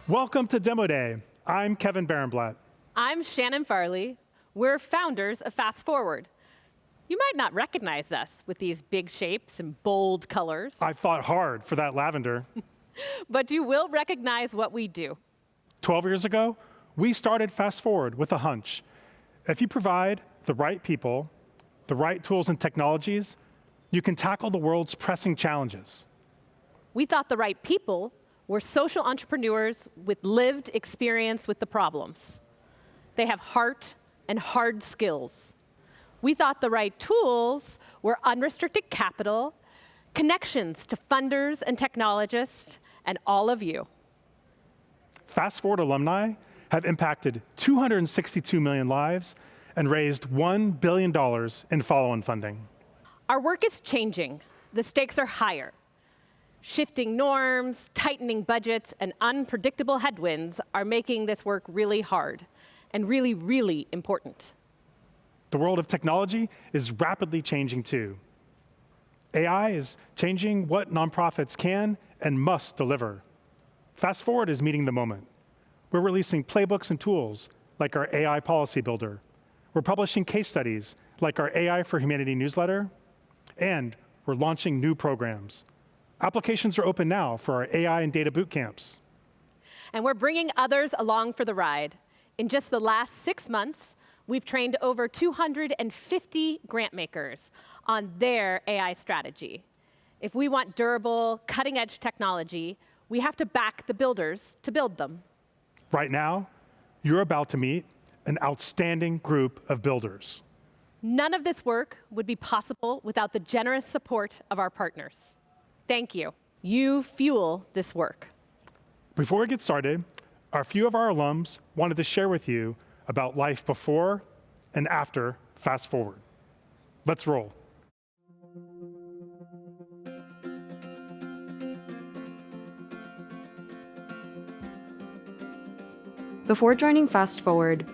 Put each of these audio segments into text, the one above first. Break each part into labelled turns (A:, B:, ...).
A: Welcome to Demo Day. I'm Kevin Barenblatt.
B: I'm Shannon Farley. We're founders of Fast Forward. You might not recognize us with these big shapes and bold colors.
A: I fought hard for that lavender.
B: But you will recognize what we do.
A: 12 years ago, we started Fast Forward with a hunch. If you provide the right people, the right tools and technologies, you can tackle the world's pressing challenges.
B: We thought the right people were social entrepreneurs with lived experience with the problems. They have heart and hard skills. We thought the right tools were unrestricted capital, connections to funders and technologists, and all of you.
A: Fast Forward alumni have impacted 262 million lives and raised $1 billion in follow-on funding.
B: Our work is changing. The stakes are higher. Shifting norms, tightening budgets, and unpredictable headwinds are making this work really hard and really, really important.
A: The world of technology is rapidly changing too. AI is changing what nonprofits can and must deliver. Fast Forward is meeting the moment. We're releasing playbooks and tools like our AI Policy Builder. We're publishing case studies like our AI for Humanity newsletter, and we're launching new programs. Applications are open now for our AI and data boot camps.
B: And we're bringing others along for the ride. In just the last 6 months, we've trained over 250 grant makers on their AI strategy. If we want durable, cutting-edge technology, we have to back the builders to build them.
A: Right now, you're about to meet an outstanding group of builders.
B: None of this work would be possible without the generous support of our partners. Thank you. You fuel this work.
A: Before we get started, a few of our alums wanted to share with you about life before and after Fast Forward. Let's roll.
C: Before joining Fast Forward,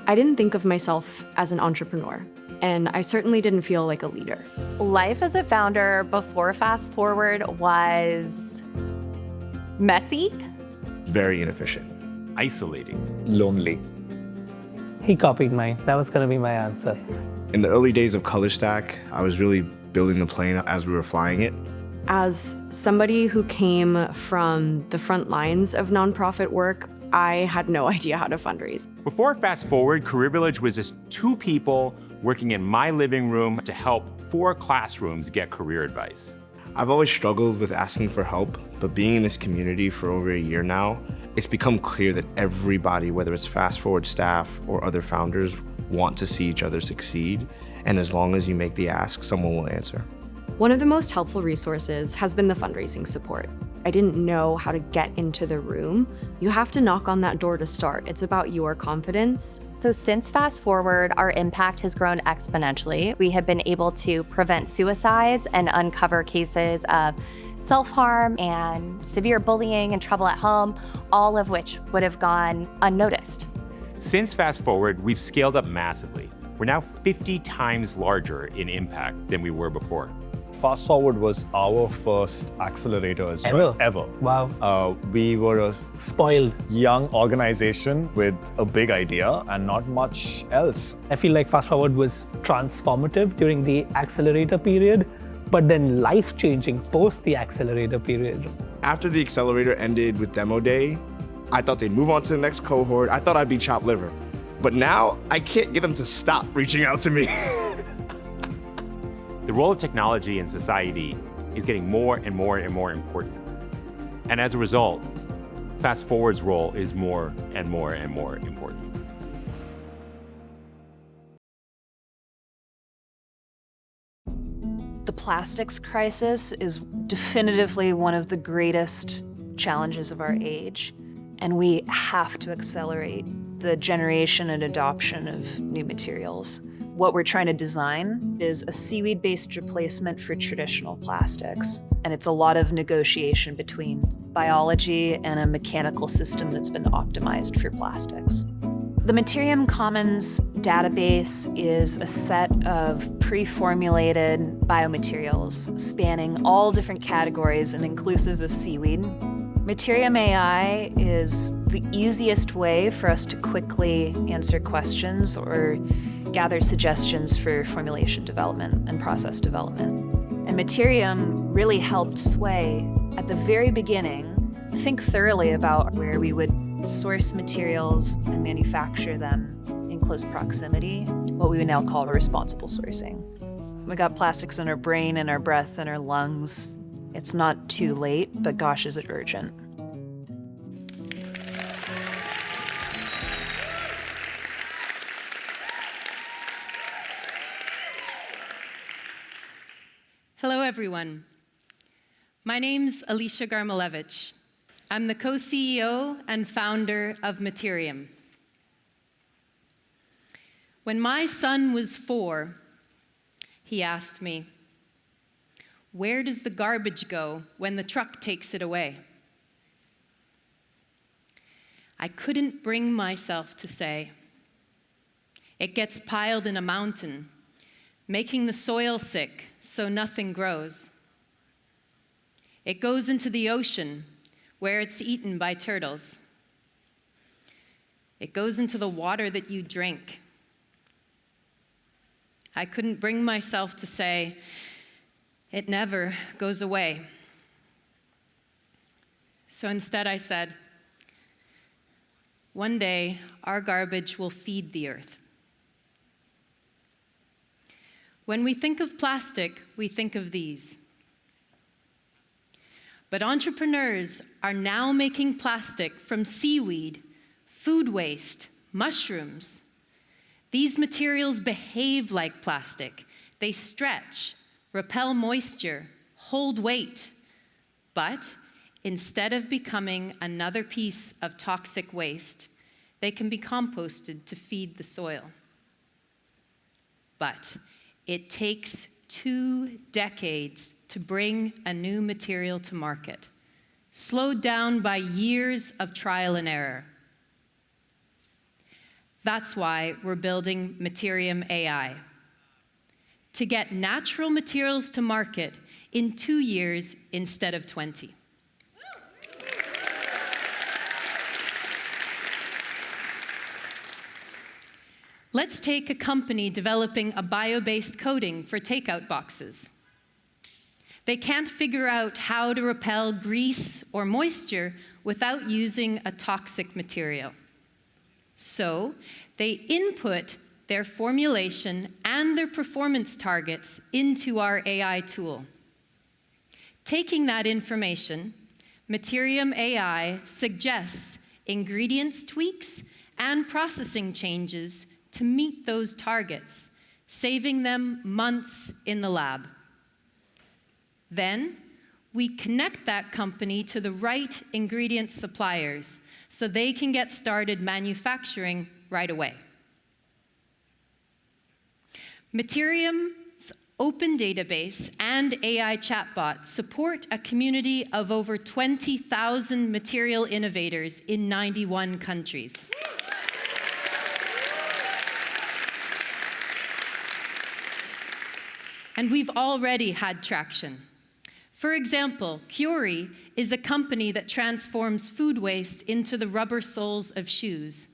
C: I didn't think of myself as an entrepreneur, and I certainly didn't feel like a leader.
D: Life as a founder before Fast Forward was messy.
E: Very inefficient.
F: Isolating.
G: Lonely. He copied mine. That was going to be my answer.
E: In the early days of Color Stack, I was really building the plane as we were flying it.
C: As somebody who came from the front lines of nonprofit work, I had no idea how to fundraise.
F: Before Fast Forward, Career Village was just 2 people working in my living room to help 4 classrooms get career advice.
E: I've always struggled with asking for help, but being in this community for over a year now, it's become clear that everybody, whether it's Fast Forward staff or other founders, want to see each other succeed. And as long as you make the ask, someone will answer.
C: One of the most helpful resources has been the fundraising support. I didn't know how to get into the room. You have to knock on that door to start. It's about your confidence.
D: So since Fast Forward, our impact has grown exponentially. We have been able to prevent suicides and uncover cases of self-harm and severe bullying and trouble at home, all of which would have gone unnoticed.
F: Since Fast Forward, we've scaled up massively. We're now 50 times larger in impact than we were before.
H: Fast Forward was our first accelerator as well, ever.
G: Wow.
H: We were a
G: Spoiled.
H: young organization with a big idea and not much else.
G: I feel like Fast Forward was transformative during the accelerator period, but then life-changing post the accelerator period.
E: After the Accelerator ended with Demo Day, I thought they'd move on to the next cohort. I thought I'd be chopped liver. But now, I can't get them to stop reaching out to me.
F: The role of technology in society is getting more and more and more important. And as a result, Fast Forward's role is more and more and more important.
I: The plastics crisis is definitively one of the greatest challenges of our age, and we have to accelerate the generation and adoption of new materials. What we're trying to design is a seaweed-based replacement for traditional plastics, and it's a lot of negotiation between biology and a mechanical system that's been optimized for plastics. The Materium Commons database is a set of pre-formulated biomaterials spanning all different categories and inclusive of seaweed. Materium AI is the easiest way for us to quickly answer questions or gather suggestions for formulation development and process development. And Materium really helped Sway, at the very beginning, think thoroughly about where we would source materials and manufacture them in close proximity, what we would now call responsible sourcing. We got plastics in our brain and our breath and our lungs. It's not too late, but gosh, is it urgent.
J: Hello, everyone. My name's Alicia Garmalevich. I'm the co-CEO and founder of Materium. When my son was 4, he asked me, "Where does the garbage go when the truck takes it away?" I couldn't bring myself to say, "It gets piled in a mountain, making the soil sick so nothing grows. It goes into the ocean, where it's eaten by turtles. It goes into the water that you drink." I couldn't bring myself to say, "It never goes away." So instead I said, "One day, our garbage will feed the earth." When we think of plastic, we think of these. But entrepreneurs are now making plastic from seaweed, food waste, mushrooms. These materials behave like plastic. They stretch, repel moisture, hold weight. But instead of becoming another piece of toxic waste, they can be composted to feed the soil. But it takes 2 decades to bring a new material to market, slowed down by years of trial and error. That's why we're building Materium AI, to get natural materials to market in 2 years instead of 20. Let's take a company developing a bio-based coating for takeout boxes. They can't figure out how to repel grease or moisture without using a toxic material. So they input their formulation and their performance targets into our AI tool. Taking that information, Materium AI suggests ingredients tweaks and processing changes to meet those targets, saving them months in the lab. Then, we connect that company to the right ingredient suppliers so they can get started manufacturing right away. Materium's open database and AI chatbot support a community of over 20,000 material innovators in 91 countries. And we've already had traction. For example, Curie is a company that transforms food waste into the rubber soles of shoes.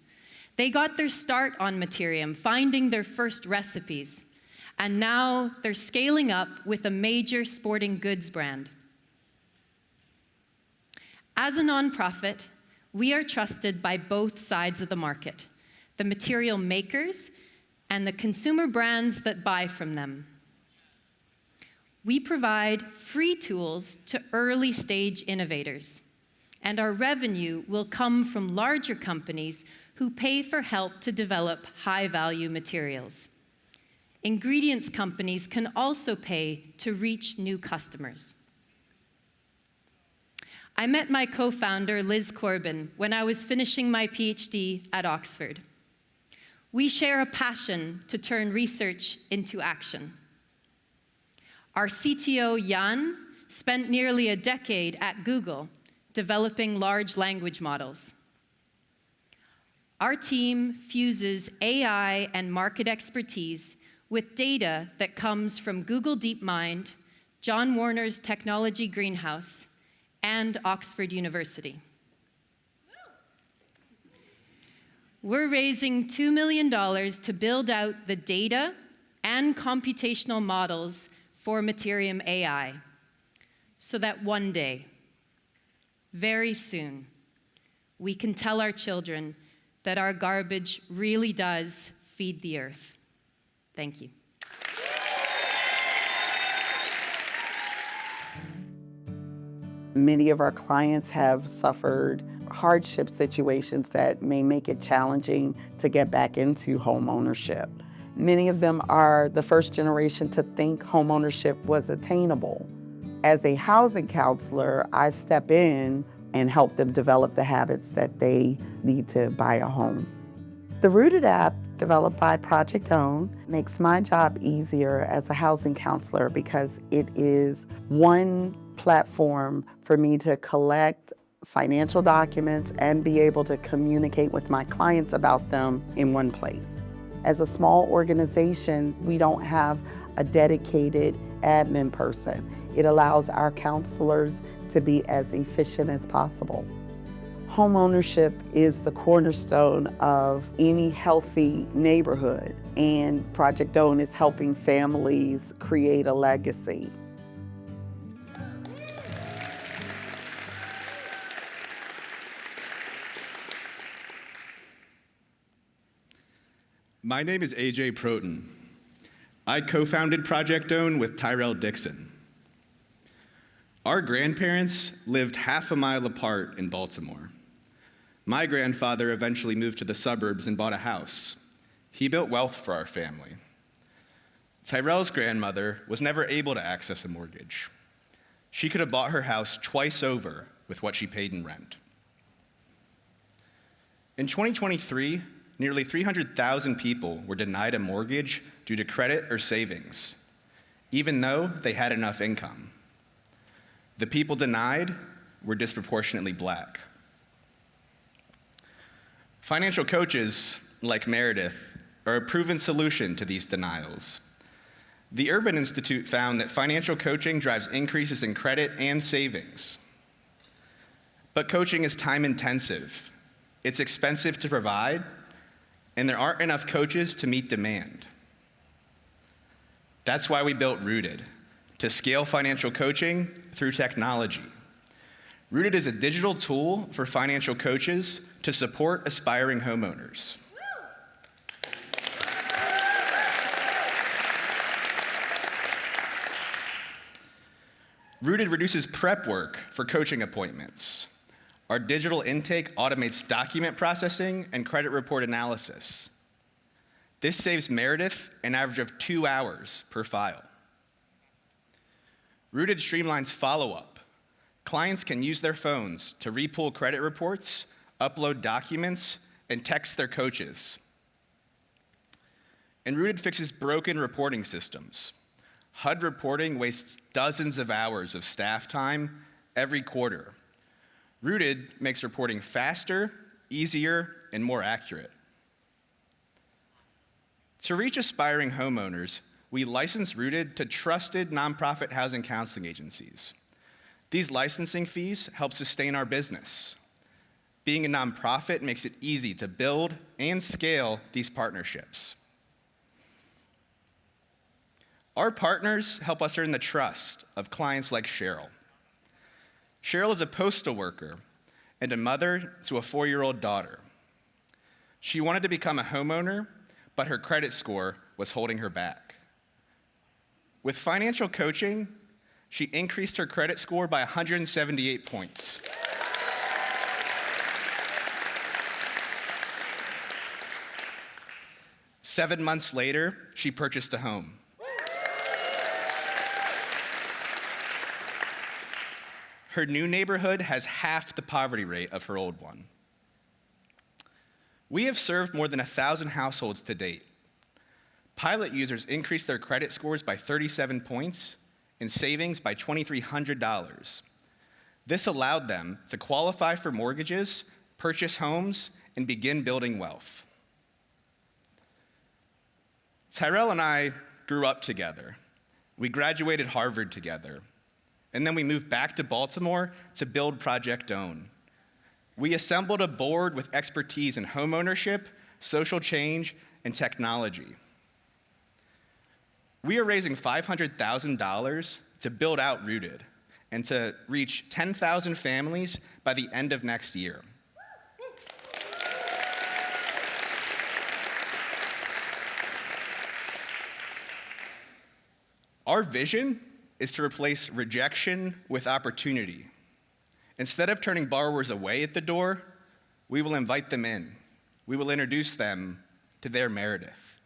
J: They got their start on Materium, finding their first recipes, and now they're scaling up with a major sporting goods brand. As a nonprofit, we are trusted by both sides of the market, the material makers and the consumer brands that buy from them. We provide free tools to early-stage innovators, and our revenue will come from larger companies who pay for help to develop high-value materials. Ingredients companies can also pay to reach new customers. I met my co-founder, Liz Corbin, when I was finishing my PhD at Oxford. We share a passion to turn research into action. Our CTO, Jan, spent nearly a decade at Google developing large language models. Our team fuses AI and market expertise with data that comes from Google DeepMind, John Warner's Technology Greenhouse, and Oxford University. We're raising $2 million to build out the data and computational models for Materium AI, so that one day, very soon, we can tell our children that our garbage really does feed the earth. Thank you.
K: Many of our clients have suffered hardship situations that may make it challenging to get back into home ownership. Many of them are the first generation to think home ownership was attainable. As a housing counselor, I step in and help them develop the habits that they need to buy a home. The Rooted app, developed by Project Own, makes my job easier as a housing counselor because it is one platform for me to collect financial documents and be able to communicate with my clients about them in one place. As a small organization, we don't have a dedicated admin person. It allows our counselors to be as efficient as possible. Home ownership is the cornerstone of any healthy neighborhood, and Project Own is helping families create a legacy.
L: My name is AJ Proton. I co-founded Project Own with Tyrell Dixon. Our grandparents lived half a mile apart in Baltimore. My grandfather eventually moved to the suburbs and bought a house. He built wealth for our family. Tyrell's grandmother was never able to access a mortgage. She could have bought her house twice over with what she paid in rent. In 2023, nearly 300,000 people were denied a mortgage due to credit or savings, even though they had enough income. The people denied were disproportionately Black. Financial coaches, like Meredith, are a proven solution to these denials. The Urban Institute found that financial coaching drives increases in credit and savings. But coaching is time-intensive. It's expensive to provide, and there aren't enough coaches to meet demand. That's why we built Rooted, to scale financial coaching through technology. Rooted is a digital tool for financial coaches to support aspiring homeowners. Rooted reduces prep work for coaching appointments. Our digital intake automates document processing and credit report analysis. This saves Meredith an average of 2 hours per file. Rooted streamlines follow-up. Clients can use their phones to repull credit reports, upload documents, and text their coaches. And Rooted fixes broken reporting systems. HUD reporting wastes dozens of hours of staff time every quarter. Rooted makes reporting faster, easier, and more accurate. To reach aspiring homeowners, we license Rooted to trusted nonprofit housing counseling agencies. These licensing fees help sustain our business. Being a nonprofit makes it easy to build and scale these partnerships. Our partners help us earn the trust of clients like Cheryl. Cheryl is a postal worker and a mother to a 4-year-old daughter. She wanted to become a homeowner, but her credit score was holding her back. With financial coaching, she increased her credit score by 178 points. Seven months later, she purchased a home. Her new neighborhood has half the poverty rate of her old one. We have served more than 1,000 households to date. Pilot users increased their credit scores by 37 points and savings by $2,300. This allowed them to qualify for mortgages, purchase homes, and begin building wealth. Tyrell and I grew up together. We graduated Harvard together. and then we moved back to Baltimore to build Project Own. We assembled a board with expertise in homeownership, social change, and technology. We are raising $500,000 to build out Rooted and to reach 10,000 families by the end of next year. Our vision is to replace rejection with opportunity. Instead of turning borrowers away at the door, we will invite them in. We will introduce them to their Meredith.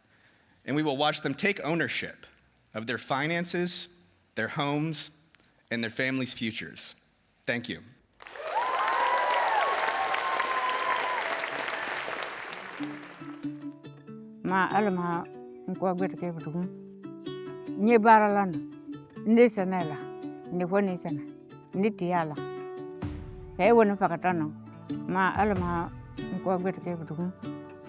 L: And we will watch them take ownership of their finances, their homes, and their families' futures. Thank you.
M: Ma alama nkwa gwet ke butum. Nye baralan. Ndi sanela. Ndi woni sana. Ndi tiala. Kay woni fakatano. Ma alama nkwa gwet ke butum.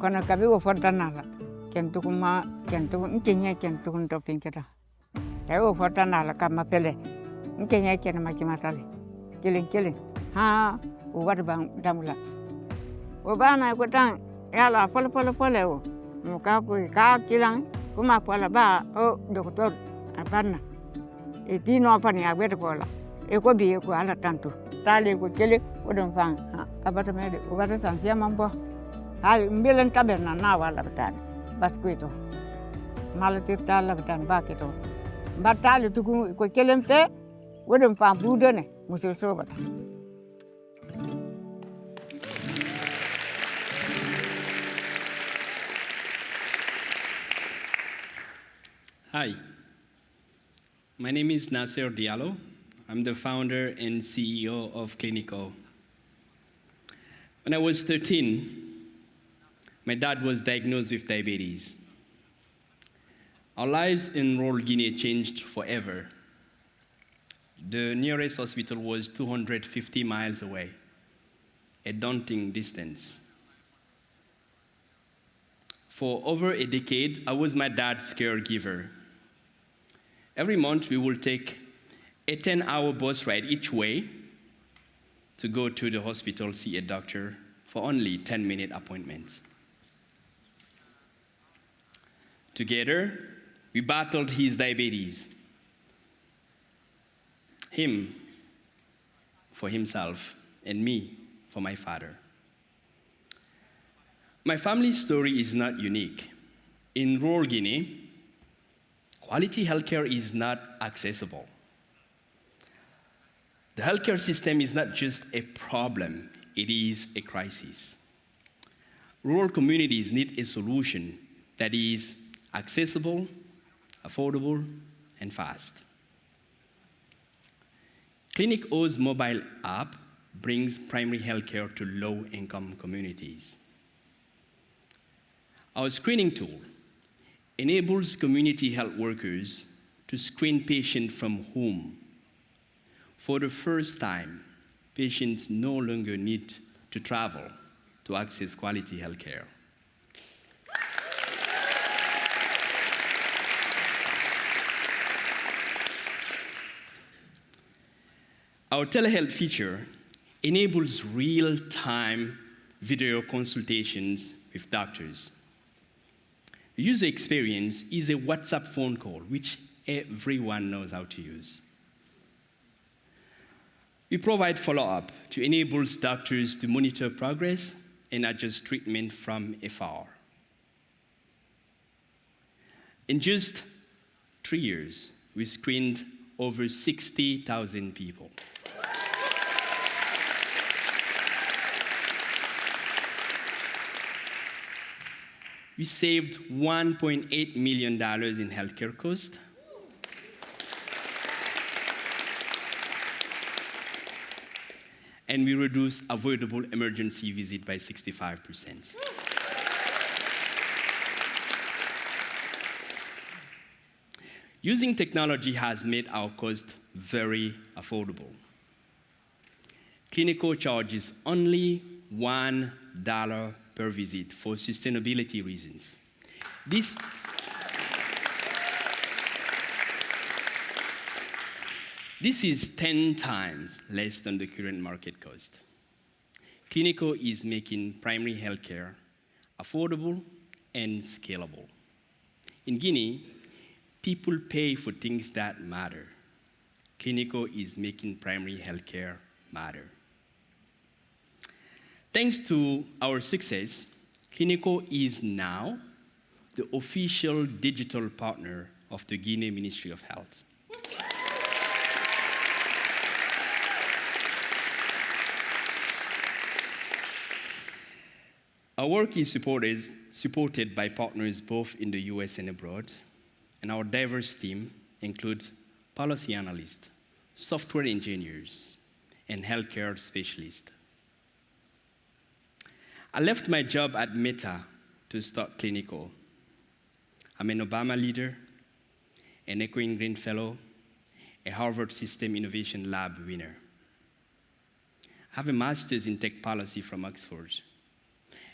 M: Kono kabi wo fontanala. Kentukuma kentukun nkenya kentukun topinketa. Kay wo fontanala kama pele. Nkenya kena makimatali. Kilin. Ha, uwat bang damula. Ubana kutang yala pole wo. Muka pui ka kilang kuma pola ba o doktor abanna. E dino pani agwete pola. E ko bi ko ala tantu. Tali ko kele odon fang. Abata mede ubata sansia mambo. Hai mbilen taberna na wala batani. Bas kuito. Malati tala batani ba kito. Batali tuku ko kelemte odon fang budone musul sobata.
N: Hi, my name is Nasser Diallo. I'm the founder and CEO of Clinico. When I was 13, my dad was diagnosed with diabetes. Our lives in rural Guinea changed forever. The nearest hospital was 250 miles away, a daunting distance. For over a decade, I was my dad's caregiver. Every month, we will take a 10-hour bus ride each way to go to the hospital, see a doctor for only 10-minute appointments. Together, we battled his diabetes. Him for himself, and me for my father. My family's story is not unique. In rural Guinea, quality healthcare is not accessible. The healthcare system is not just a problem, it is a crisis. Rural communities need a solution that is accessible, affordable, and fast. Clinico's mobile app brings primary healthcare to low-income communities. Our screening tool enables community health workers to screen patients from home. For the first time, patients no longer need to travel to access quality health care. Our telehealth feature enables real-time video consultations with doctors. The user experience is a WhatsApp phone call, which everyone knows how to use. We provide follow-up to enable doctors to monitor progress and adjust treatment from afar. In just 3 years, we screened over 60,000 people. We saved $1.8 million in healthcare costs. And we reduced avoidable emergency visit by 65%. Using technology has made our cost very affordable. Clinico charges only $1 per visit for sustainability reasons. This This is 10 times less than the current market cost. Clinico is making primary healthcare affordable and scalable. In Guinea, people pay for things that matter. Clinico is making primary healthcare matter. Thanks to our success, Clinico is now the official digital partner of the Guinea Ministry of Health. Our work is supported by partners both in the US and abroad, and our diverse team includes policy analysts, software engineers, and healthcare specialists. I left my job at Meta to start Clinico. I'm an Obama leader, an Echoing Green Fellow, a Harvard System Innovation Lab winner. I have a master's in tech policy from Oxford,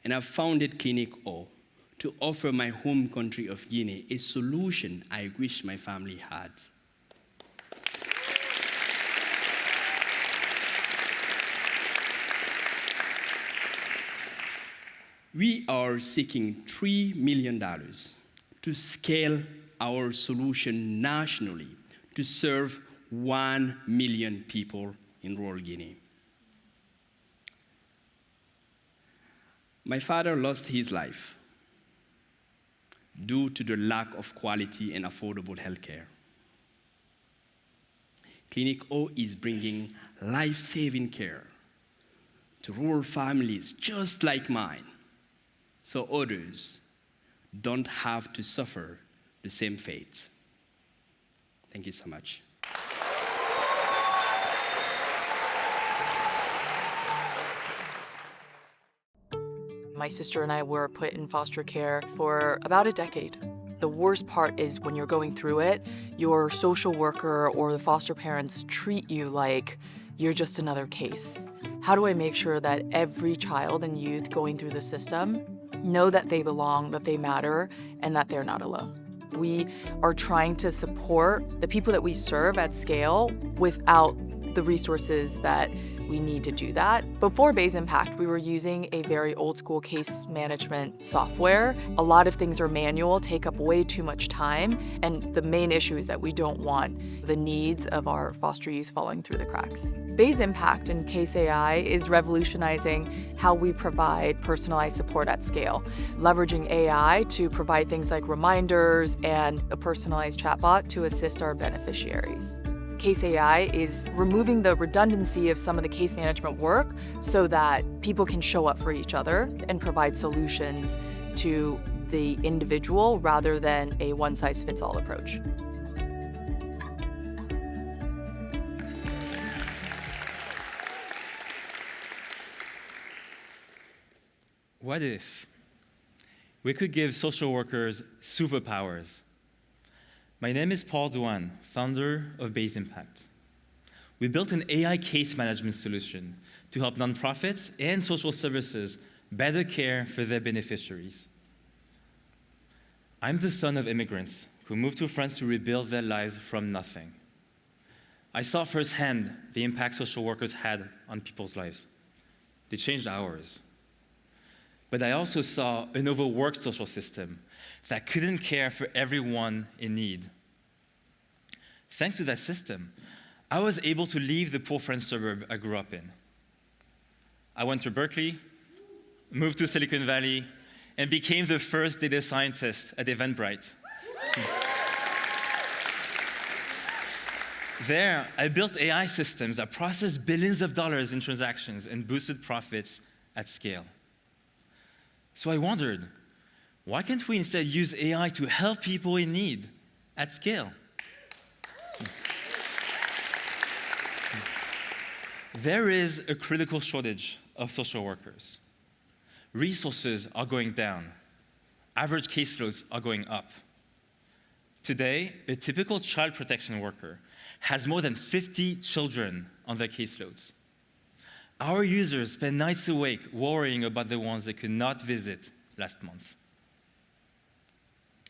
N: and I've founded Clinico to offer my home country of Guinea a solution I wish my family had. We are seeking $3 million to scale our solution nationally to serve 1 million people in rural Guinea. My father lost his life due to the lack of quality and affordable healthcare. Clinico is bringing life-saving care to rural families just like mine, so others don't have to suffer the same fate. Thank you so much.
O: My sister and I were put in foster care for about a decade. The worst part is when you're going through it, your social worker or the foster parents treat you like you're just another case. How do I make sure that every child and youth going through the system know that they belong, that they matter, and that they're not alone? We are trying to support the people that we serve at scale without the resources that we need to do that. Before Bayes Impact, we were using a very old school case management software. A lot of things are manual, take up way too much time, and the main issue is that we don't want the needs of our foster youth falling through the cracks. Bayes Impact and Case AI is revolutionizing how we provide personalized support at scale, leveraging AI to provide things like reminders and a personalized chatbot to assist our beneficiaries. Case AI is removing the redundancy of some of the case management work so that people can show up for each other and provide solutions to the individual rather than a one-size-fits-all approach.
P: What if we could give social workers superpowers? My name is Paul Douane, founder of Bayes Impact. We built an AI case management solution to help nonprofits and social services better care for their beneficiaries. I'm the son of immigrants who moved to France to rebuild their lives from nothing. I saw firsthand the impact social workers had on people's lives. They changed ours. But I also saw an overworked social system that couldn't care for everyone in need. Thanks to that system, I was able to leave the poor French suburb I grew up in. I went to Berkeley, moved to Silicon Valley, and became the first data scientist at Eventbrite. There, I built AI systems that processed billions of dollars in transactions and boosted profits at scale. So I wondered, why can't we instead use AI to help people in need at scale? There is a critical shortage of social workers. Resources are going down. Average caseloads are going up. Today, a typical child protection worker has more than 50 children on their caseloads. Our users spend nights awake worrying about the ones they could not visit last month.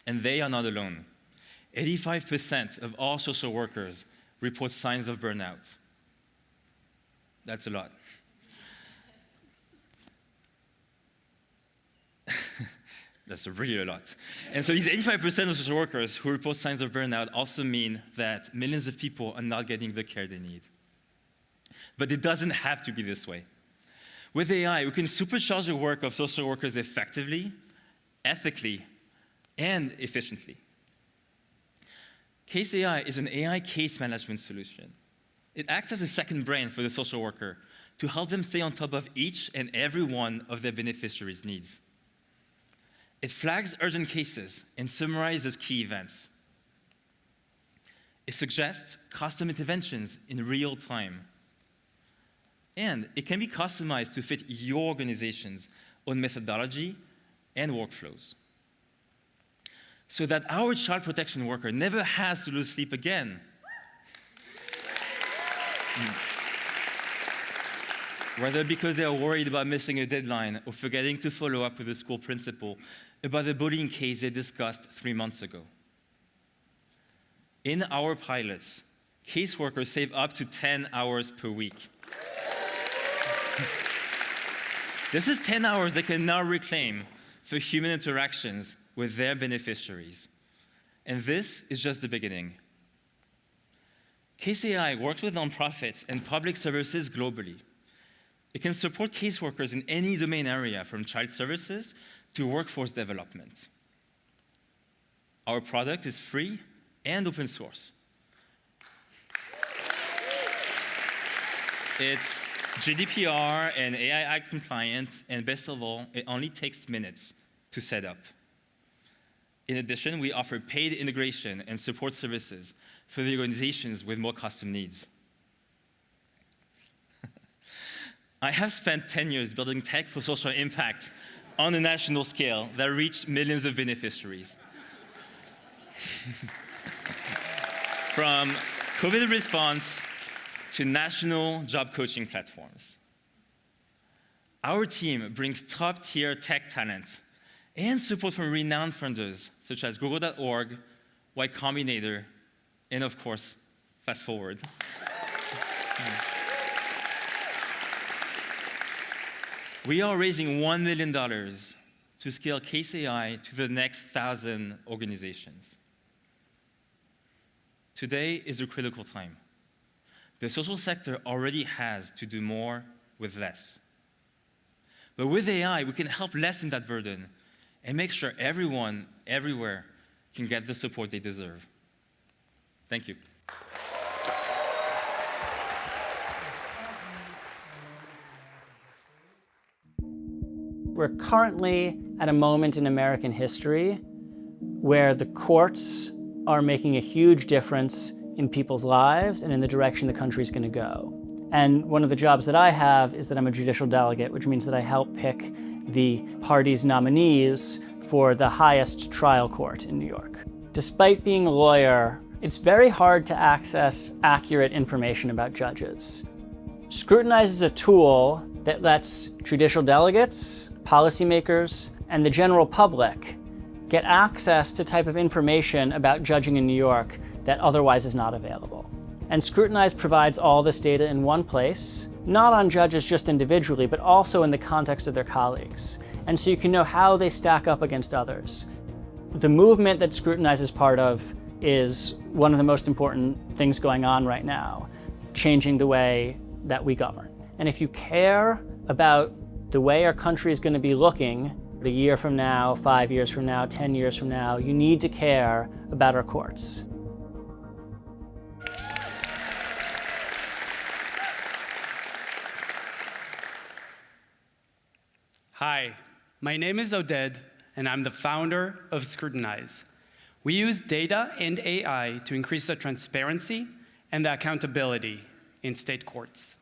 P: And they are not alone. 85% of all social workers report signs of burnout. That's a lot. That's really a lot. And so these 85% of social workers who report signs of burnout also mean that millions of people are not getting the care they need. But it doesn't have to be this way. With AI, we can supercharge the work of social workers effectively, ethically, and efficiently. Case AI is an AI case management solution. It acts as a second brain for the social worker to help them stay on top of each and every one of their beneficiaries' needs. It flags urgent cases and summarizes key events. It suggests custom interventions in real time. And it can be customized to fit your organization's own methodology and workflows, so that our child protection worker never has to lose sleep again. Whether because they are worried about missing a deadline or forgetting to follow up with the school principal about the bullying case they discussed 3 months ago. In our pilots, caseworkers save up to 10 hours per week. This is 10 hours they can now reclaim for human interactions with their beneficiaries. And this is just the beginning. Case AI works with nonprofits and public services globally. It can support caseworkers in any domain area, from child services to workforce development. Our product is free and open source. It's GDPR and AI Act compliant, and best of all, it only takes minutes to set up. In addition, we offer paid integration and support services for the organizations with more custom needs. I have spent 10 years building tech for social impact on a national scale that reached millions of beneficiaries. From COVID response to national job coaching platforms. Our team brings top-tier tech talent and support from renowned funders such as Google.org, Y Combinator, and of course, Fast Forward. We are raising $1 million to scale Case AI to the next 1,000 organizations. Today is a critical time. The social sector already has to do more with less. But with AI, we can help lessen that burden and make sure everyone, everywhere, can get the support they deserve. Thank you.
Q: We're currently at a moment in American history where the courts are making a huge difference in people's lives and in the direction the country's going to go. And one of the jobs that I have is that I'm a judicial delegate, which means that I help pick the party's nominees for the highest trial court in New York. Despite being a lawyer, it's very hard to access accurate information about judges. Scrutinize is a tool that lets judicial delegates, policymakers, and the general public get access to type of information about judging in New York that otherwise is not available. And Scrutinize provides all this data in one place, not on judges just individually, but also in the context of their colleagues. And so you can know how they stack up against others. The movement that Scrutinize is part of is one of the most important things going on right now, changing the way that we govern. And if you care about the way our country is going to be looking a year from now, 5 years from now, 10 years from now, you need to care about our courts.
R: Hi, my name is Oded, and I'm the founder of Scrutinize. We use data and AI to increase the transparency and the accountability in state courts.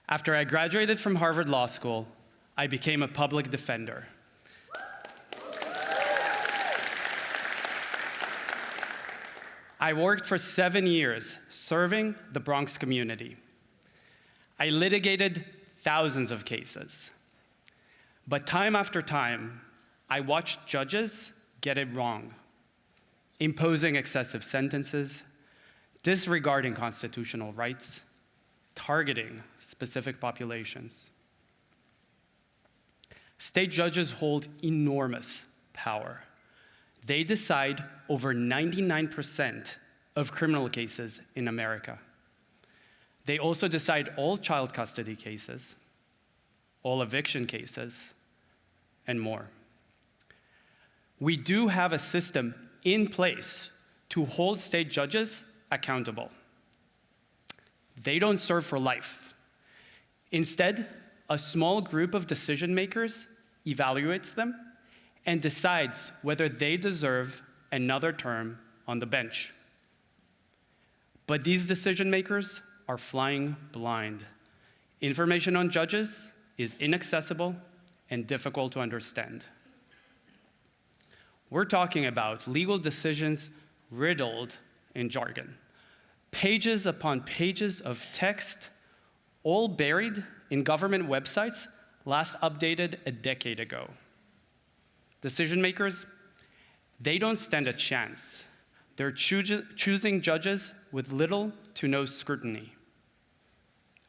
R: After I graduated from Harvard Law School, I became a public defender. I worked for 7 years serving the Bronx community. I litigated thousands of cases. But time after time, I watched judges get it wrong, imposing excessive sentences, disregarding constitutional rights, targeting specific populations. State judges hold enormous power. They decide over 99% of criminal cases in America. They also decide all child custody cases, all eviction cases, and more. We do have a system in place to hold state judges accountable. They don't serve for life. Instead, a small group of decision makers evaluates them and decides whether they deserve another term on the bench. But these decision makers are flying blind. Information on judges is inaccessible and difficult to understand. We're talking about legal decisions riddled in jargon, pages upon pages of text, all buried in government websites last updated a decade ago. Decision makers, they don't stand a chance. They're choosing judges with little to no scrutiny.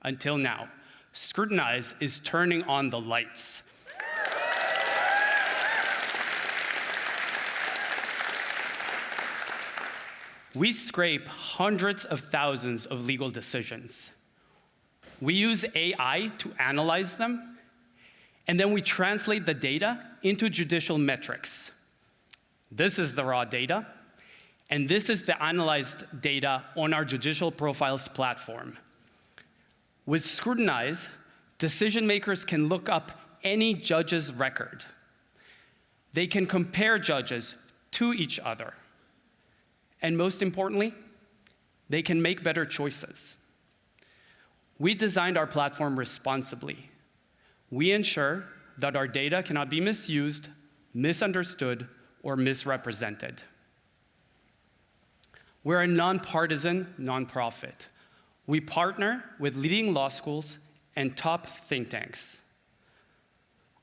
R: Until now, Scrutinize is turning on the lights. We scrape hundreds of thousands of legal decisions. We use AI to analyze them, and then we translate the data into judicial metrics. This is the raw data, and this is the analyzed data on our judicial profiles platform. With Scrutinize, decision makers can look up any judge's record. They can compare judges to each other. And most importantly, they can make better choices. We designed our platform responsibly. We ensure that our data cannot be misused, misunderstood, or misrepresented. We're a nonpartisan nonprofit. We partner with leading law schools and top think tanks.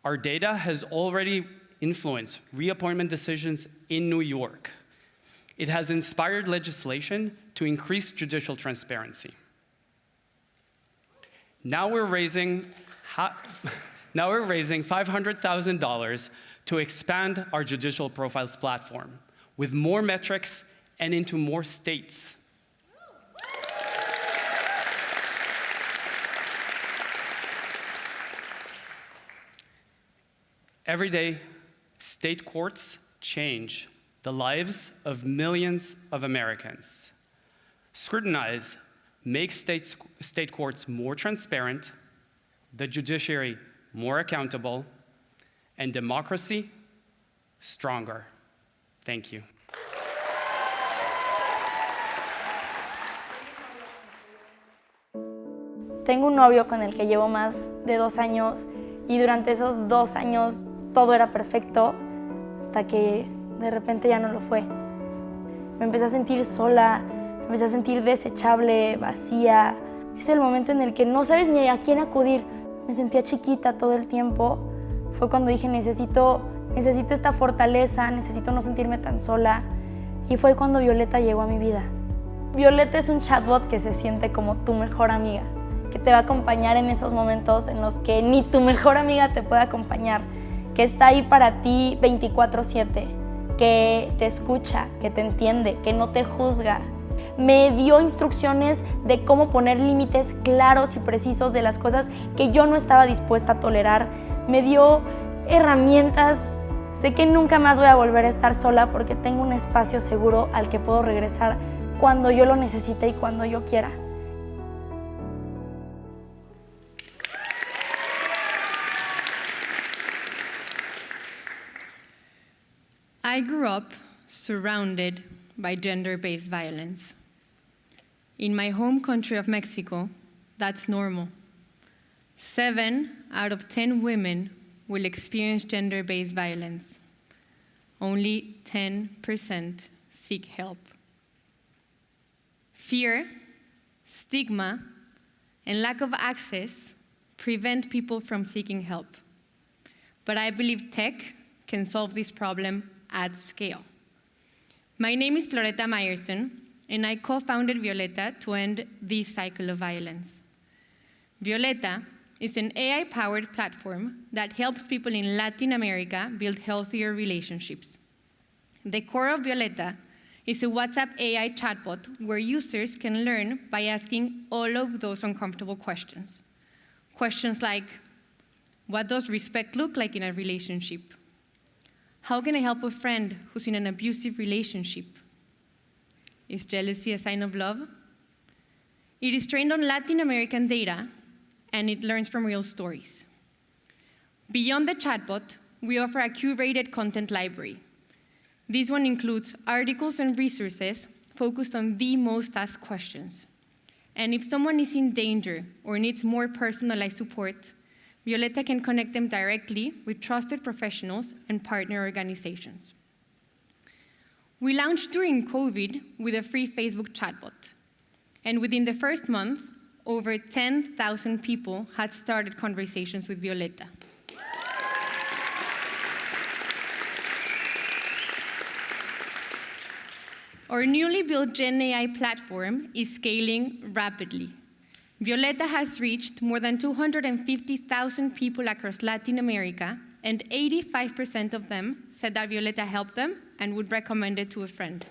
R: Our data has already influenced reappointment decisions in New York. It has inspired legislation to increase judicial transparency. Now we're raising $500,000 to expand our judicial profiles platform with more metrics and into more states. Every day, state courts change the lives of millions of Americans. Scrutinize makes state courts more transparent, the judiciary more accountable, and democracy stronger. Thank you.
S: Tengo un novio con el que llevo más de 2 años y durante esos 2 años todo era perfecto hasta que de repente ya no lo fue. Me empecé a sentir sola, me empecé a sentir desechable, vacía. Es el momento en el que no sabes ni a quién acudir. Me sentía chiquita todo el tiempo. Fue cuando dije, necesito esta fortaleza, necesito no sentirme tan sola. Y fue cuando Violeta llegó a mi vida. Violeta es un chatbot que se siente como tu mejor amiga, que te va a acompañar en esos momentos en los que ni tu mejor amiga te puede acompañar, que está ahí para ti 24/7, que te escucha, que te entiende, que no te juzga. Me dio instrucciones de cómo poner límites claros y precisos de las cosas que yo no estaba dispuesta a tolerar. Me dio herramientas. Sé que nunca más voy a volver a estar sola porque tengo un espacio seguro al que puedo regresar cuando yo lo necesite y cuando yo quiera.
J: I grew up surrounded by gender-based violence. In my home country of Mexico, that's normal. 7 out of 10 women will experience gender-based violence. Only 10% seek help. Fear, stigma, and lack of access prevent people from seeking help. But I believe tech can solve this problem at scale. My name is Floreta Meyerson, and I co-founded Violeta to end this cycle of violence. Violeta is an AI-powered platform that helps people in Latin America build healthier relationships. The core of Violeta is a WhatsApp AI chatbot where users can learn by asking all of those uncomfortable questions. Questions like, what does respect look like in a relationship? How can I help a friend who's in an abusive relationship? Is jealousy a sign of love? It is trained on Latin American data, and it learns from real stories. Beyond the chatbot, we offer a curated content library. This one includes articles and resources focused on the most asked questions. And if someone is in danger or needs more personalized support, Violeta can connect them directly with trusted professionals and partner organizations. We launched during COVID with a free Facebook chatbot. And within the first month, over 10,000 people had started conversations with Violeta. Our newly built Gen AI platform is scaling rapidly. Violeta has reached more than 250,000 people across Latin America, and 85% of them said that Violeta helped them and would recommend it to a friend.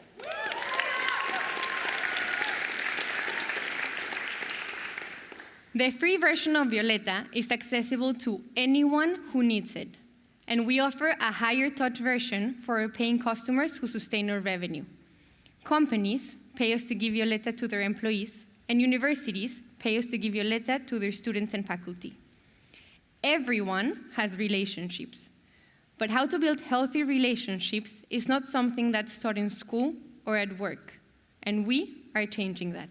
J: The free version of Violeta is accessible to anyone who needs it, and we offer a higher touch version for our paying customers who sustain our revenue. Companies pay us to give Violeta to their employees, and universities pay us to give Violeta to their students and faculty. Everyone has relationships, but how to build healthy relationships is not something that's taught in school or at work, and we are changing that.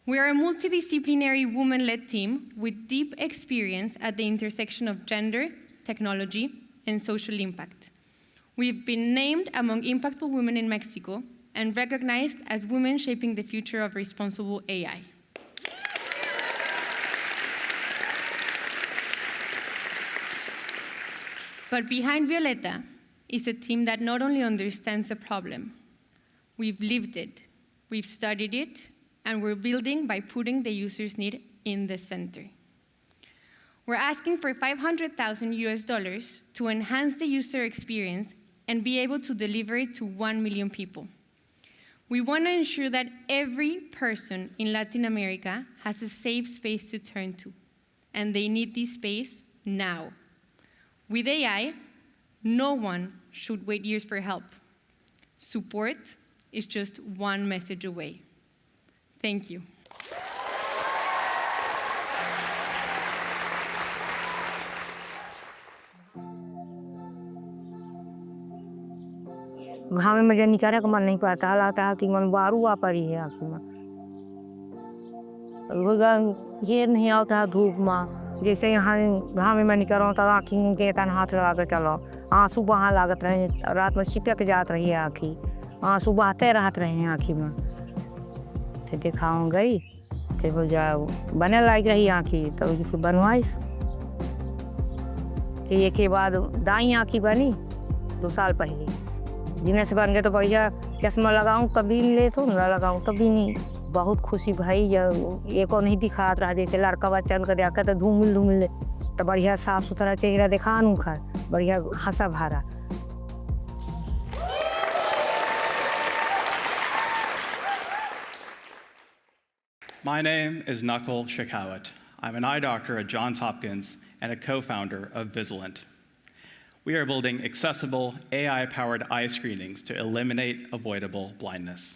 J: We are a multidisciplinary women-led team with deep experience at the intersection of gender, technology, and social impact. We've been named among impactful women in Mexico and recognized as women shaping the future of responsible AI. But behind Violeta is a team that not only understands the problem, we've lived it, we've studied it, and we're building by putting the user's need in the center. We're asking for $500,000 to enhance the user experience and be able to deliver it to 1 million people. We want to ensure that every person in Latin America has a safe space to turn to, and they need this space now. With AI, no one should wait years for help. Support is just one message away. Thank you.
M: घाम में मुझे निकालने का मन नहीं पड़ता है, लगता है कि मन बारू आ पड़ी है आँख में। ये नहीं आता है धूप में, जैसे यहाँ घाम में निकलो तो आँखी के तन हाथ लगा के चलो, आंसू बहा लागत रहे, रात में चिपक जात रही है आँखी, आंसू बहते रहते रहे हैं आँखी में। तो दिखाऊँ गई कि वो जाओ बने लग रही आँखी, तो फिर बनवाई कि ये के बाद दाई आँखी बनी 2 साल पहले, जिन्हें से बन गए तो भैया चश्मा लगाऊं कभी ले तो ना लगाऊं तभी नहीं। बहुत खुशी भाई जब एको नहीं दिखात रहा, जैसे लड़का बच्चा उनका देखा तो धूमिल धूमिल, तो बढ़िया साफ सुथरा चेहरा दिखाऊं खा, बढ़िया हंसा भरा।
R: My name is Knuckle Shakawat. I'm an eye doctor at Johns Hopkins and a co-founder of Vigilant. We are building accessible, AI-powered eye screenings to eliminate avoidable blindness.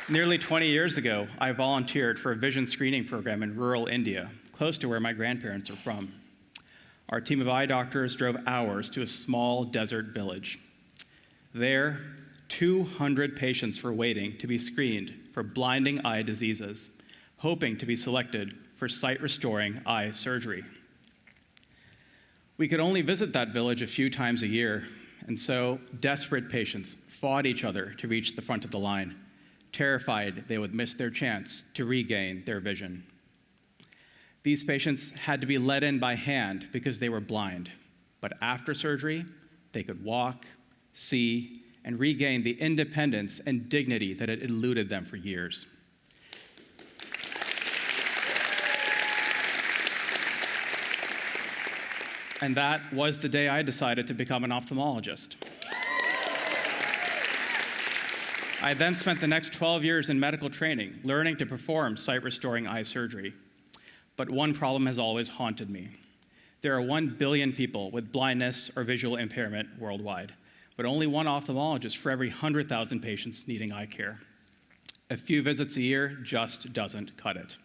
R: Nearly 20 years ago, I volunteered for a vision screening program in rural India, close to where my grandparents are from. Our team of eye doctors drove hours to a small desert village. There, 200 patients were waiting to be screened for blinding eye diseases, hoping to be selected for sight-restoring eye surgery. We could only visit that village a few times a year, and so desperate patients fought each other to reach the front of the line, terrified they would miss their chance to regain their vision. These patients had to be let in by hand because they were blind, but after surgery, they could walk, see, and regain the independence and dignity that had eluded them for years. And that was the day I decided to become an ophthalmologist. I then spent the next 12 years in medical training, learning to perform sight-restoring eye surgery. But one problem has always haunted me. There are 1 billion people with blindness or visual impairment worldwide, but only one ophthalmologist for every 100,000 patients needing eye care. A few visits a year just doesn't cut it.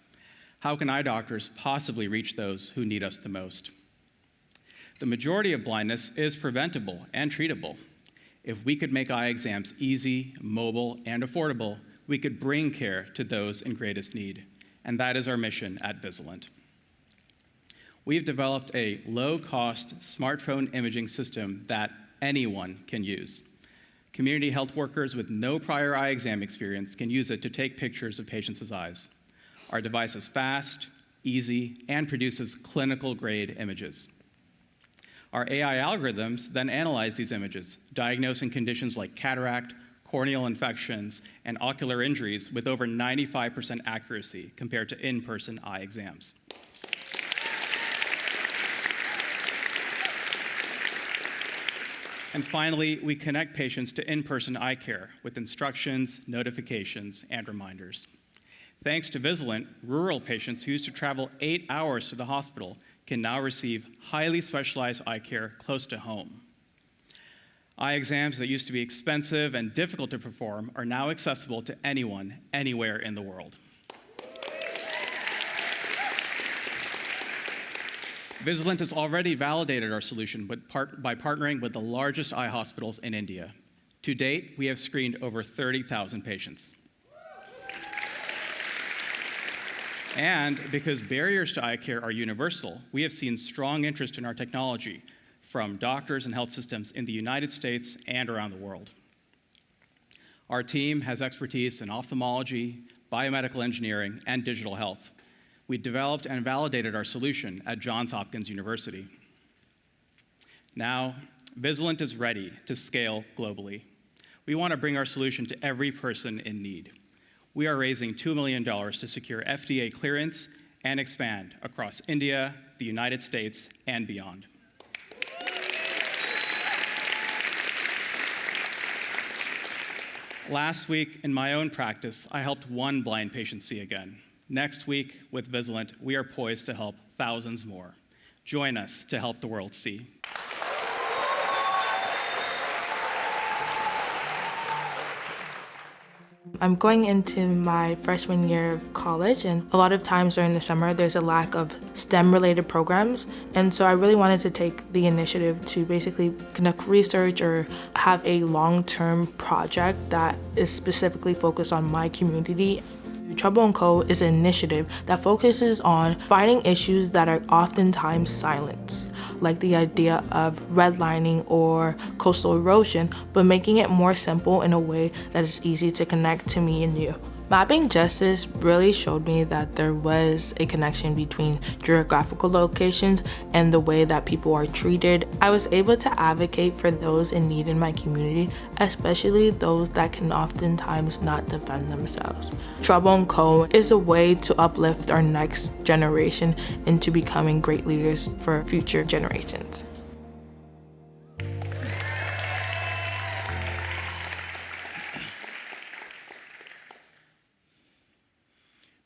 R: How can eye doctors possibly reach those who need us the most? The majority of blindness is preventable and treatable. If we could make eye exams easy, mobile, and affordable, we could bring care to those in greatest need. And that is our mission at Vigilant. We've developed a low-cost smartphone imaging system that anyone can use. Community health workers with no prior eye exam experience can use it to take pictures of patients' eyes. Our device is fast, easy, and produces clinical-grade images. Our AI algorithms then analyze these images, diagnosing conditions like cataract, corneal infections, and ocular injuries with over 95% accuracy compared to in-person eye exams. And finally, we connect patients to in-person eye care with instructions, notifications, and reminders. Thanks to Vigilant, rural patients who used to travel 8 hours to the hospital can now receive highly specialized eye care close to home. Eye exams that used to be expensive and difficult to perform are now accessible to anyone, anywhere in the world. Vigilant has already validated our solution by partnering with the largest eye hospitals in India. To date, we have screened over 30,000 patients. And because barriers to eye care are universal, we have seen strong interest in our technology from doctors and health systems in the United States and around the world. Our team has expertise in ophthalmology, biomedical engineering, and digital health. We developed and validated our solution at Johns Hopkins University. Now, Vigilant is ready to scale globally. We want to bring our solution to every person in need. We are raising $2 million to secure FDA clearance and expand across India, the United States, and beyond. Last week, in my own practice, I helped one blind patient see again. Next week, with Vigilant, we are poised to help thousands more. Join us to help the world see.
T: I'm going into my freshman year of college, and a lot of times during the summer there's a lack of STEM-related programs, and so I really wanted to take the initiative to basically conduct research or have a long-term project that is specifically focused on my community. Trouble & Co. is an initiative that focuses on fighting issues that are oftentimes silenced, like the idea of redlining or coastal erosion, but making it more simple in a way that is easy to connect to me and you. Mapping justice really showed me that there was a connection between geographical locations and the way that people are treated. I was able to advocate for those in need in my community, especially those that can oftentimes not defend themselves. Trouble & Co. is a way to uplift our next generation into becoming great leaders for future generations.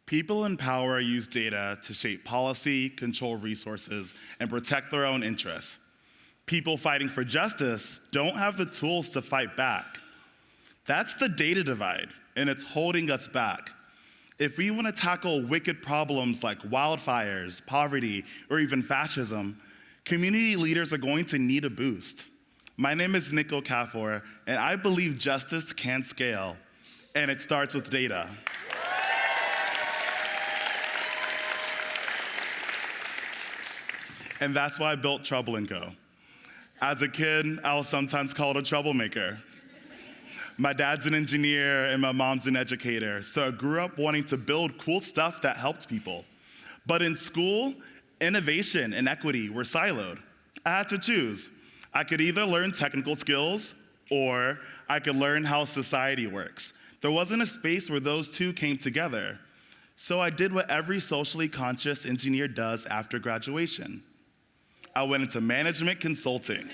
U: People in power use data to shape policy, control resources, and protect their own interests. People fighting for justice don't have the tools to fight back. That's the data divide, and it's holding us back. If we want to tackle wicked problems like wildfires, poverty, or even fascism, community leaders are going to need a boost. My name is Nico Kafor, and I believe justice can scale, and it starts with data. And that's why I built Trouble & Co. As a kid, I was sometimes called a troublemaker. My dad's an engineer and my mom's an educator, so I grew up wanting to build cool stuff that helped people. But in school, innovation and equity were siloed. I had to choose. I could either learn technical skills Or I could learn how society works. There wasn't a space where those two came together. So I did what every socially conscious engineer does after graduation. I went into management consulting.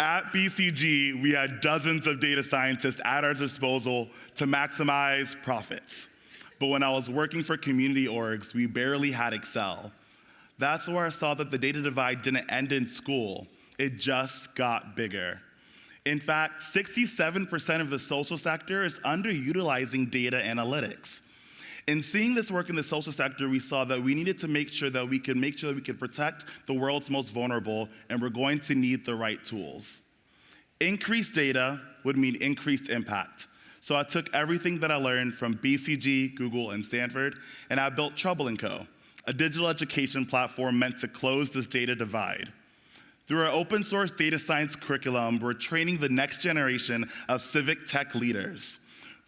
U: At BCG, we had dozens of data scientists at our disposal to maximize profits. But when I was working for community orgs, we barely had Excel. That's where I saw that the data divide didn't end in school. It just got bigger. In fact, 67% of the social sector is underutilizing data analytics. In seeing this work in the social sector, we saw that we needed to make sure that we could protect the world's most vulnerable, and we're going to need the right tools. Increased data would mean increased impact. So I took everything that I learned from BCG, Google, and Stanford, and I built Trouble & Co., a digital education platform meant to close this data divide. Through our open source data science curriculum, we're training the next generation of civic tech leaders.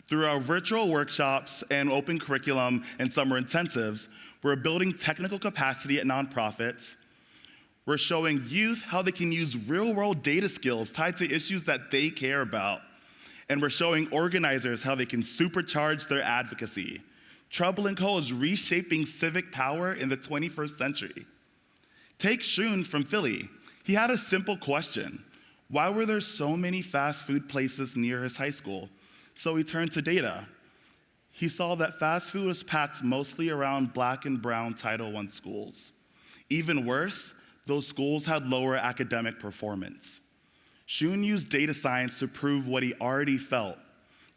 U: Through our virtual workshops and open curriculum and summer intensives, we're building technical capacity at nonprofits. We're showing youth how they can use real-world data skills tied to issues that they care about. And we're showing organizers how they can supercharge their advocacy. Trouble & Co. is reshaping civic power in the 21st century. Take Shun from Philly. He had a simple question. Why were there so many fast food places near his high school? So he turned to data. He saw that fast food was packed mostly around Black and brown Title I schools. Even worse, those schools had lower academic performance. Shun used data science to prove what he already felt,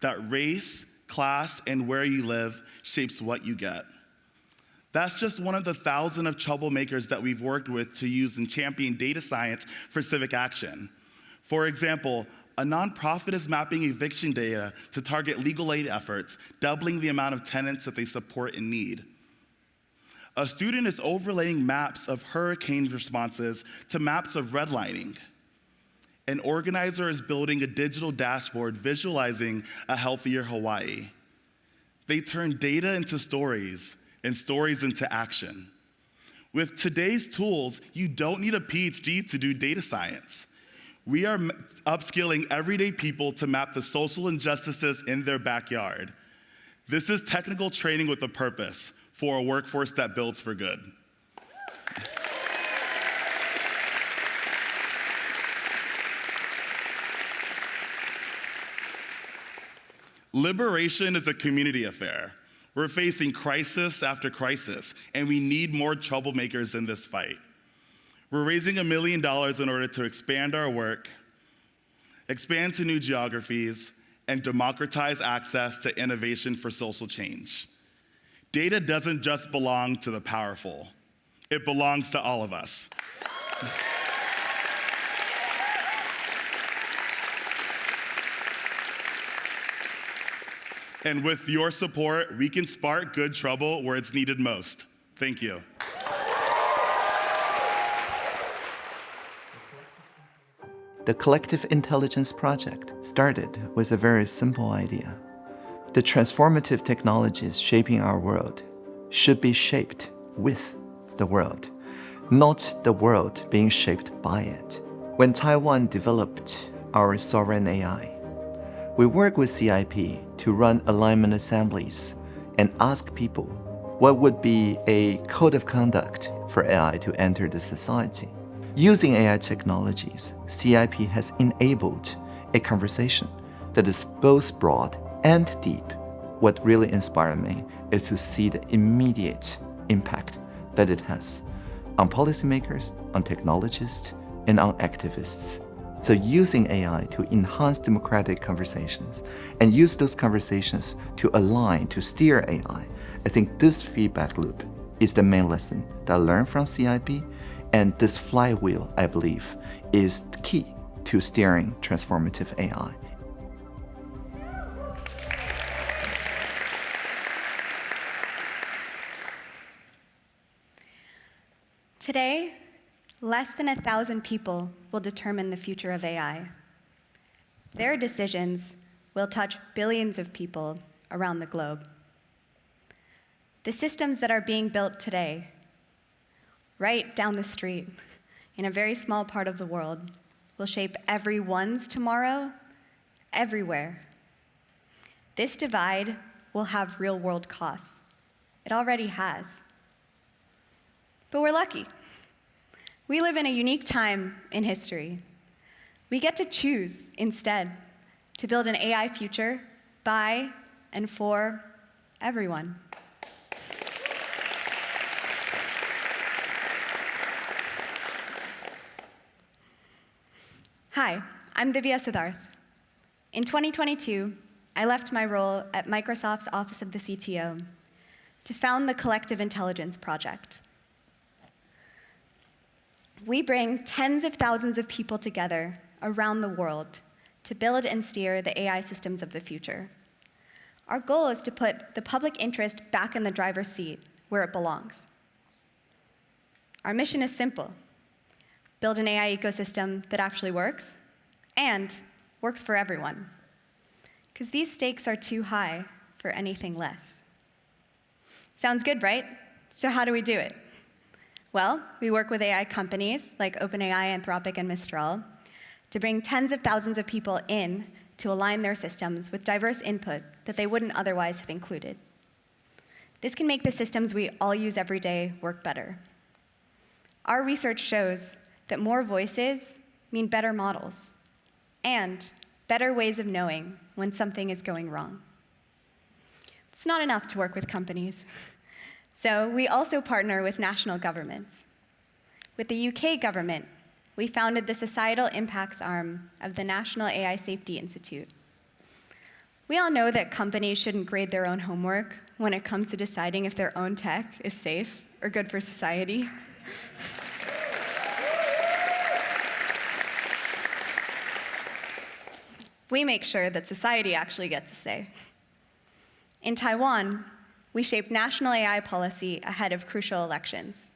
U: that race, class, and where you live shapes what you get. That's just one of the thousands of troublemakers that we've worked with to use and champion data science for civic action. For example, a nonprofit is mapping eviction data to target legal aid efforts, doubling the amount of tenants that they support in need. A student is overlaying maps of hurricane responses to maps of redlining. An organizer is building a digital dashboard visualizing a healthier Hawaii. They turn data into stories and stories into action. With today's tools, you don't need a PhD to do data science. We are upskilling everyday people to map the social injustices in their backyard. This is technical training with a purpose for a workforce that builds for good. Liberation is a community affair. We're facing crisis after crisis, and we need more troublemakers in this fight. We're raising $1 million in order to expand our work, expand to new geographies, and democratize access to innovation for social change. Data doesn't just belong to the powerful. It belongs to all of us. And with your support, we can spark good trouble where it's needed most. Thank you.
B: The Collective Intelligence Project started with a very simple idea. The transformative technologies shaping our world should be shaped with the world, not the world being shaped by it. When Taiwan developed our sovereign AI, we worked with CIP to run alignment assemblies and ask people what would be a code of conduct for AI to enter the society. Using AI technologies, CIP has enabled a conversation that is both broad and deep. What really inspired me is to see the immediate impact that it has on policymakers, on technologists, and on activists. So using AI to enhance democratic conversations and use those conversations to align, to steer AI, I think this feedback loop is the main lesson that I learned from CIP, and this flywheel, I believe, is the key to steering transformative AI.
V: Today, less than 1,000 people will determine the future of AI. Their decisions will touch billions of people around the globe. The systems that are being built today right down the street, in a very small part of the world, will shape everyone's tomorrow, everywhere. This divide will have real-world costs. It already has. But we're lucky. We live in a unique time in history. We get to choose, instead, to build an AI future by and for everyone. Hi, I'm Divya Siddharth. In 2022, I left my role at Microsoft's Office of the CTO to found the Collective Intelligence Project. We bring tens of thousands of people together around the world to build and steer the AI systems of the future. Our goal is to put the public interest back in the driver's seat, where it belongs. Our mission is simple: build an AI ecosystem that actually works and works for everyone. Because these stakes are too high for anything less. Sounds good, right? So how do we do it? Well, we work with AI companies like OpenAI, Anthropic, and Mistral to bring tens of thousands of people in to align their systems with diverse input that they wouldn't otherwise have included. This can make the systems we all use every day work better. Our research shows that more voices mean better models and better ways of knowing when something is going wrong. It's not enough to work with companies. So we also partner with national governments. With the UK government, we founded the Societal Impacts Arm of the National AI Safety Institute. We all know that companies shouldn't grade their own homework when it comes to deciding if their own tech is safe or good for society. We make sure that society actually gets a say. In Taiwan, we shaped national AI policy ahead of crucial elections.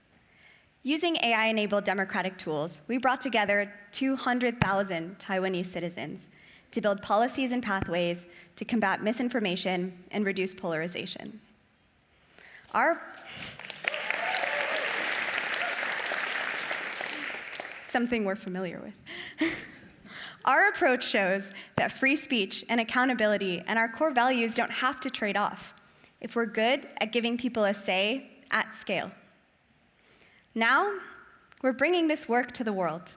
V: Using AI-enabled democratic tools, we brought together 200,000 Taiwanese citizens to build policies and pathways to combat misinformation and reduce polarization. Something we're familiar with. Our approach shows that free speech and accountability and our core values don't have to trade off if we're good at giving people a say at scale. Now, we're bringing this work to the world.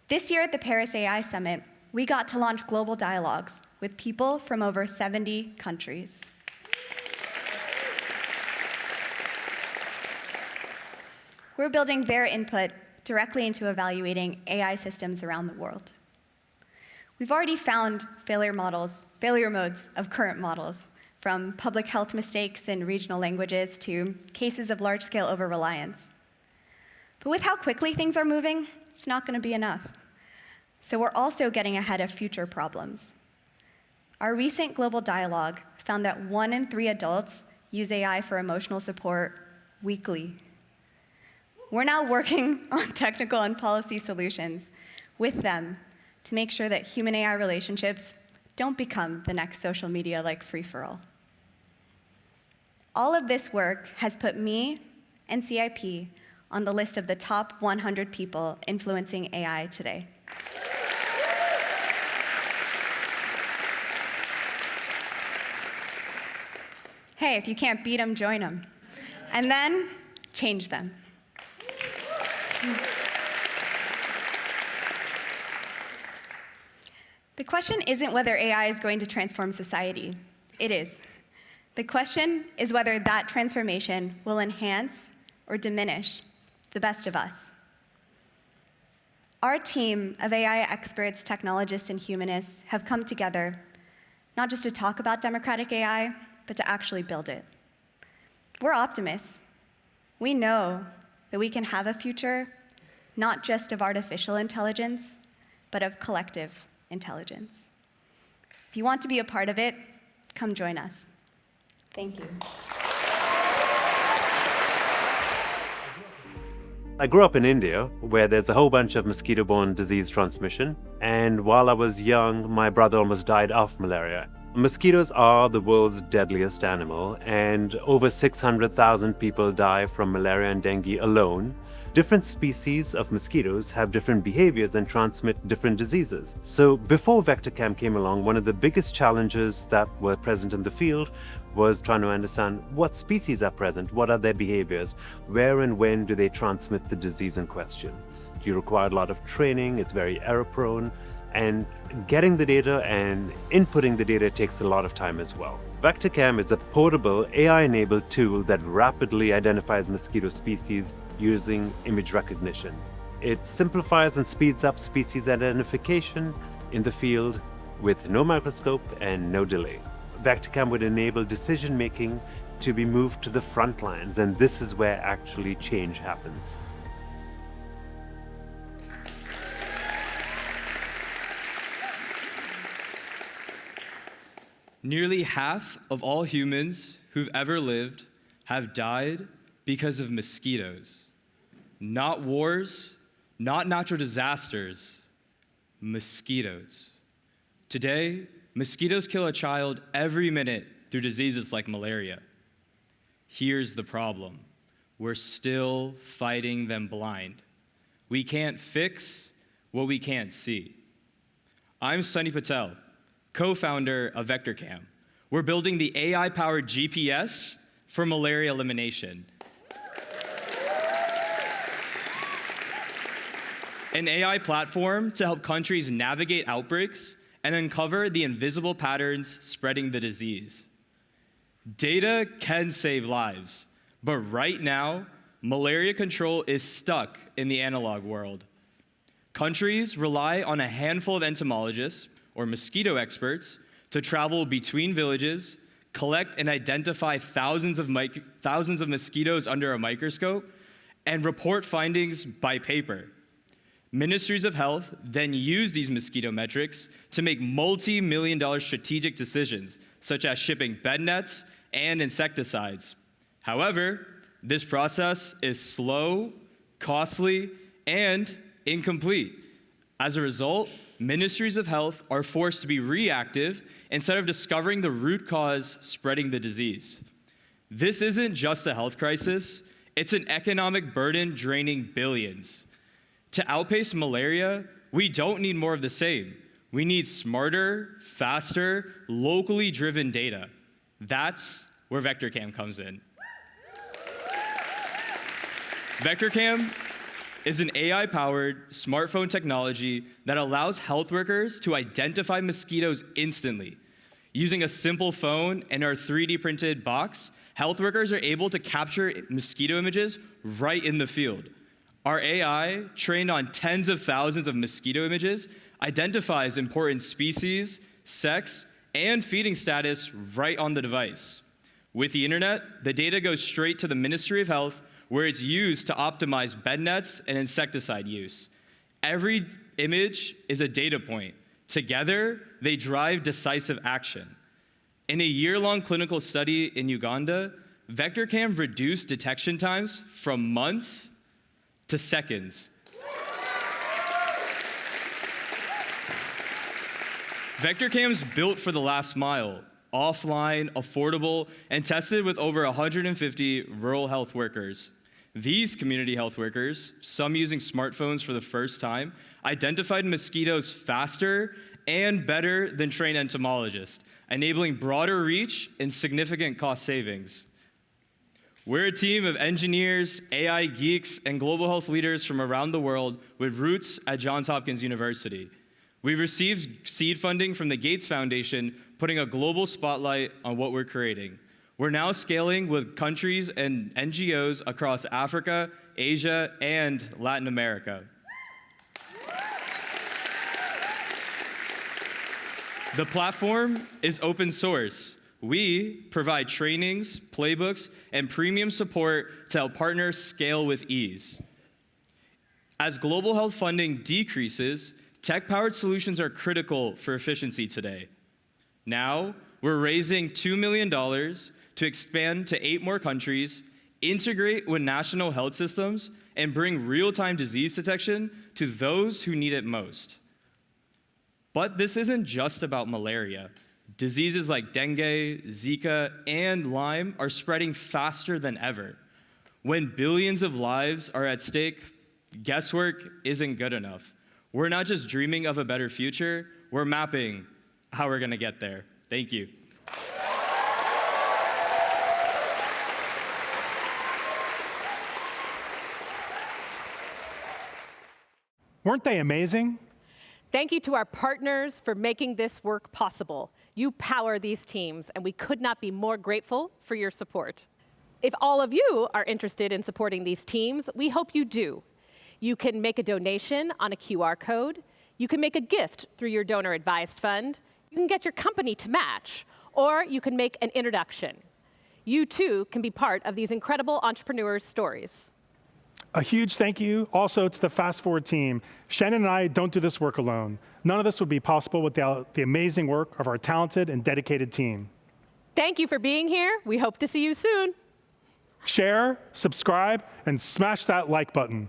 V: This year at the Paris AI Summit, we got to launch global dialogues with people from over 70 countries. We're building their input directly into evaluating AI systems around the world. We've already found failure modes of current models, from public health mistakes in regional languages to cases of large-scale over-reliance. But with how quickly things are moving, it's not going to be enough. So we're also getting ahead of future problems. Our recent global dialogue found that 1 in 3 adults use AI for emotional support weekly. We're now working on technical and policy solutions with them to make sure that human-AI relationships don't become the next social media like free-for-all. All of this work has put me and CIP on the list of the top 100 people influencing AI today. Hey, if you can't beat them, join them. And then change them. The question isn't whether AI is going to transform society. It is. The question is whether that transformation will enhance or diminish the best of us. Our team of AI experts, technologists, and humanists have come together not just to talk about democratic AI, but to actually build it. We're optimists. We know that we can have a future not just of artificial intelligence, but of collective intelligence. If you want to be a part of it, come join us. Thank you.
A: I grew up in India, where there's a whole bunch of mosquito-borne disease transmission, and while I was young, my brother almost died of malaria. Mosquitoes are the world's deadliest animal, and over 600,000 people die from malaria and dengue alone. Different species of mosquitoes have different behaviors and transmit different diseases. So before VectorCam came along, one of the biggest challenges that were present in the field was trying to understand what species are present, what are their behaviors, where and when do they transmit the disease in question. You require a lot of training, it's very error prone, and getting the data and inputting the data takes a lot of time as well. VectorCam is a portable AI-enabled tool that rapidly identifies mosquito species using image recognition. It simplifies and speeds up species identification in the field with no microscope and no delay. VectorCam would enable decision-making to be moved to the front lines, and this is where actually change happens.
C: Nearly half of all humans who've ever lived have died because of mosquitoes. Not wars, not natural disasters, mosquitoes. Today, mosquitoes kill a child every minute through diseases like malaria. Here's the problem. We're still fighting them blind. We can't fix what we can't see. I'm Sunny Patel, co-founder of VectorCam. We're building the AI-powered GPS for malaria elimination. An AI platform to help countries navigate outbreaks and uncover the invisible patterns spreading the disease. Data can save lives, but right now, malaria control is stuck in the analog world. Countries rely on a handful of entomologists or mosquito experts to travel between villages, collect and identify thousands of mosquitoes under a microscope, and report findings by paper. Ministries of health then use these mosquito metrics to make multi-million-dollar strategic decisions, such as shipping bed nets and insecticides. However, this process is slow, costly, and incomplete. As a result, ministries of health are forced to be reactive instead of discovering the root cause spreading the disease. This isn't just a health crisis, it's an economic burden draining billions. To outpace malaria, we don't need more of the same. We need smarter, faster, locally driven data. That's where VectorCam comes in. VectorCam is an AI-powered smartphone technology that allows health workers to identify mosquitoes instantly. Using a simple phone and our 3D printed box, health workers are able to capture mosquito images right in the field. Our AI, trained on tens of thousands of mosquito images, identifies important species, sex, and feeding status right on the device. With the internet, the data goes straight to the Ministry of Health, where it's used to optimize bed nets and insecticide use. Every image is a data point. Together, they drive decisive action. In a year-long clinical study in Uganda, VectorCam reduced detection times from months to seconds. VectorCam's built for the last mile, offline, affordable, and tested with over 150 rural health workers. These community health workers, some using smartphones for the first time, identified mosquitoes faster and better than trained entomologists, enabling broader reach and significant cost savings. We're a team of engineers, AI geeks, and global health leaders from around the world with roots at Johns Hopkins University. We've received seed funding from the Gates Foundation, putting a global spotlight on what we're creating. We're now scaling with countries and NGOs across Africa, Asia, and Latin America. The platform is open source. We provide trainings, playbooks, and premium support to help partners scale with ease. As global health funding decreases, tech-powered solutions are critical for efficiency today. Now, we're raising $2 million to expand to 8 more countries, integrate with national health systems, and bring real-time disease detection to those who need it most. But this isn't just about malaria. Diseases like dengue, Zika, and Lyme are spreading faster than ever. When billions of lives are at stake, guesswork isn't good enough. We're not just dreaming of a better future, we're mapping how we're gonna get there. Thank you.
D: Weren't they amazing?
H: Thank you to our partners for making this work possible. You power these teams, and we could not be more grateful for your support. If all of you are interested in supporting these teams, we hope you do. You can make a donation on a QR code. You can make a gift through your donor-advised fund. You can get your company to match, or you can make an introduction. You too can be part of these incredible entrepreneurs' stories.
D: A huge thank you also to the Fast Forward team. Shannon and I don't do this work alone. None of this would be possible without the amazing work of our talented and dedicated team.
H: Thank you for being here. We hope to see you soon.
D: Share, subscribe, and smash that like button.